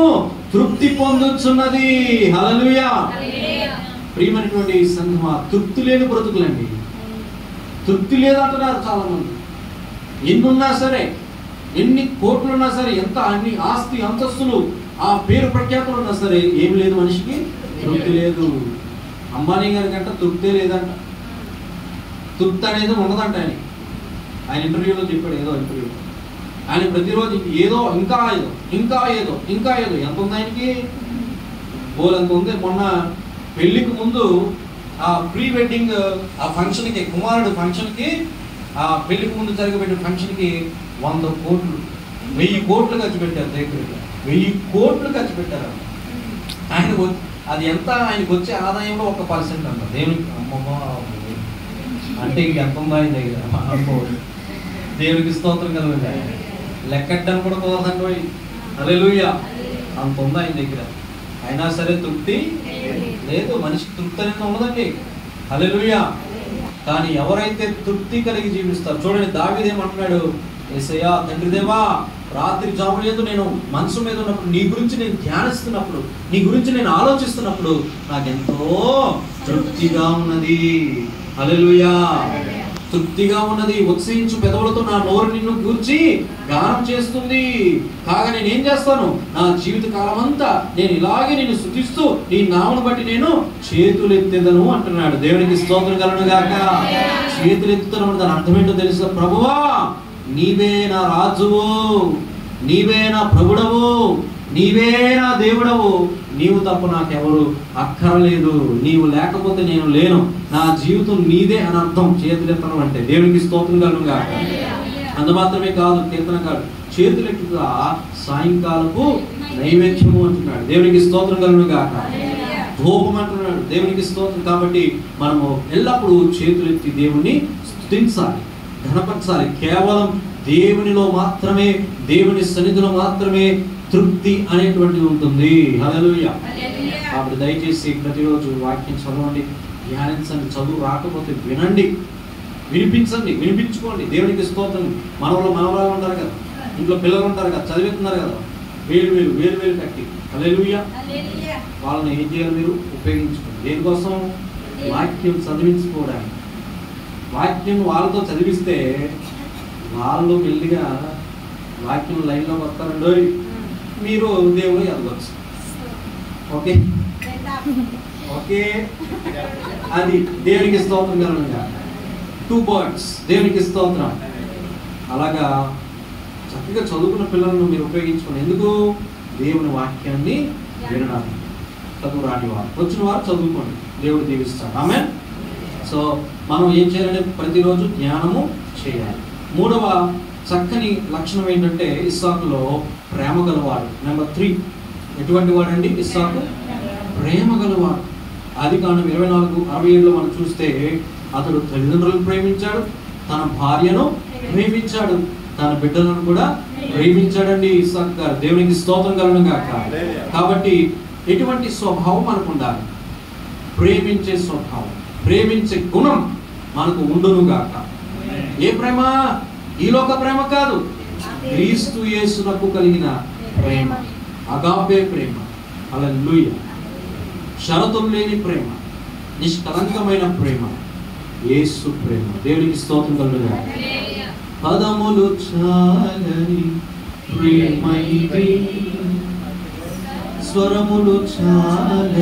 తృప్తి పొందుచున్నది. హల్లెలూయా. ప్రియమైనటువంటి సంఘమా, తృప్తి లేని బ్రతుకులండి. తృప్తి లేదంటున్నారు చాలా మంది. ఎన్నున్నా సరే, ఎన్ని కోట్లున్నా సరే, ఎంత అన్ని ఆస్తి అంతస్తులు, ఆ పేరు ప్రఖ్యాతులు ఉన్నా సరే, ఏం లేదు, మనిషికి తృప్తి లేదు. అంబానీ గారి కంటే తృప్తే లేదంట. తృప్తి అనేది ఉండదంట. ఆయన ఇంటర్వ్యూలో చెప్పాడు, ఏదో ఇంటర్వ్యూలో ఆయన ప్రతిరోజు ఏదో ఇంకా ఏదో ఇంకా ఏదో ఇంకా ఏదో. ఎంత ఉంది ఆయనకి? బోలంత ఉంది. మొన్న పెళ్లికి ముందు ఆ ప్రీ వెడ్డింగ్ ఆ ఫంక్షన్కి, కుమారుడు ఫంక్షన్కి, ఆ పెళ్లికి ముందు జరగబెట్టిన ఫంక్షన్కి 100 కోట్లు 1000 కోట్లు ఖర్చు పెట్టారు. దగ్గరగా 1000 కోట్లు ఖర్చు పెట్టారు. ఆయన అది ఎంత? ఆయనకు వచ్చే ఆదాయంలో 1% అంట. దేవునికి అమ్మమ్మ అంటే ఇంకెంత ఉందా ఆయన దగ్గర? దేవునికి స్తోత్రం కలుగుతుంది. లెక్కడ్డానికి కూడా కుదరదండి. హల్లెలూయా. అంత ఉందా ఆయన దగ్గర? అయినా సరే తృప్తి లేదు. మనిషికి తృప్తి అనేది ఉండదండి. హల్లెలూయా. కానీ ఎవరైతే తృప్తి కలిగి జీవిస్తారు, చూడండి దావీదు ఏమంటున్నాడు? యేసయ్యా తండ్రి దేవా, రాత్రి జాముల యందు నేను మనసు మీద ఉన్నప్పుడు, నీ గురించి నేను ధ్యానిస్తున్నప్పుడు, నీ గురించి నేను ఆలోచిస్తున్నప్పుడు నాకెంతో తృప్తిగా ఉన్నది. హల్లెలూయా. తృప్తిగా ఉన్నది. ఉత్సహించు పెదవులతో నా నోరు నిన్ను గూర్చి గానం చేస్తుంది. కాగా నేను ఏం చేస్తాను? నా జీవిత కాలం అంతా నేను ఇలాగే నిన్ను స్తుతిస్తూ నీ నామను బట్టి నేను చేతులు ఎత్తెదను అంటున్నాడు. దేవునికి స్తోత్రం కలుగును గాక. చేతులు ఎత్తుతున్నప్పుడు దాని అర్థం ఏంటో తెలుసా? ప్రభువా, నీవే నా రాజువు, నీవే నా ప్రభుడవు, నీవే నా దేవుడవు, నీవు తప్ప నాకెవరు అక్కరలేదు, నీవు లేకపోతే నేను లేను, నా జీవితం నీదే అని అర్థం చేతులెత్తడం అంటే. దేవునికి స్తోత్రం కలుగును గాక. అంత మాత్రమే కాదు, కీర్తనకారుడు చేతులెత్తుగా సాయంకాలపు నైవేద్యము అంటున్నాడు. దేవునికి స్తోత్రం కలుగును గాక. ధూపం అంటున్నాడు. దేవునికి స్తోత్రం. కాబట్టి మనము ఎల్లప్పుడూ చేతులెత్తి దేవుణ్ణి స్తుతించాలి, ఘనపరచాలి. కేవలం దేవునిలో మాత్రమే, దేవుని సన్నిధిలో మాత్రమే తృప్తి అనేటువంటిది ఉంటుంది. హల్లెలూయా. కాబట్టి దయచేసి ప్రతిరోజు వాక్యం చదవండి, ధ్యానించండి. చదువు రాకపోతే వినండి, వినిపించండి, వినిపించుకోండి. దేవునికి స్తోత్రం. మనవరాలు ఉంటారు కదా, ఇంట్లో పిల్లలు ఉంటారు కదా, చదివిస్తున్నారు కదా, వేలు కట్టి హల్లెలూయా. వాళ్ళని ఏం చేయాలి? మీరు ఉపయోగించుకోండి. దేనికోసం? వాక్యం చదివించుకోవడానికి. వాక్యం వాళ్ళతో చదివిస్తే వాళ్ళు మెల్లిగా వాక్యం లైన్లో వస్తారండి, మీరు దేవుడు ఎదగొచ్చు. ఓకే ఓకే, అది దేవునికి స్తోత్రం కలగా. 2 birds, దేవునికి స్తోత్రం. అలాగా చక్కగా చదువుకున్న పిల్లలను మీరు ఉపయోగించుకోండి. ఎందుకు? దేవుని వాక్యాన్ని వినడానికి. చదువు రాని వారు, వచ్చిన వారు చదువుకోండి, దేవుడు దీవిస్తాడు. ఆమేన్. సో మనం ఏం చేయాలంటే ప్రతిరోజు ధ్యానము చేయాలి. 3వ చక్కని లక్షణం ఏంటంటే ఇస్సాకులో ప్రేమ గలవాడు. నెంబర్ 3, ఎటువంటి వాడండి ఇస్సాకు? ప్రేమ గలవాడు. ఆదికాండం 24:67 మనం చూస్తే అతడు తల్లిదండ్రులను ప్రేమించాడు, తన భార్యను ప్రేమించాడు, తన బిడ్డలను కూడా ప్రేమించాడండి ఇస్సాకు గారు. దేవునికి స్తోత్రం కలుగును గాక. కాబట్టి ఎటువంటి స్వభావం మనకు ఉండాలి? ప్రేమించే స్వభావం, ప్రేమించే గుణం మనకు ఉండును గాక. ఏ ప్రేమ? ఈ లోక ప్రేమ కాదు, క్రీస్తు యేసునకు కలిగిన ప్రేమ, అగాపే ప్రేమ. హల్లెలూయా. షరతులు లేని ప్రేమ, నిష్కలంకమైన ప్రేమ, యేసు ప్రేమ. దేవునికి స్తోత్రం కలుగును గాక. పదములు చాలని ప్రేమ ఇది, స్వరములు చాలని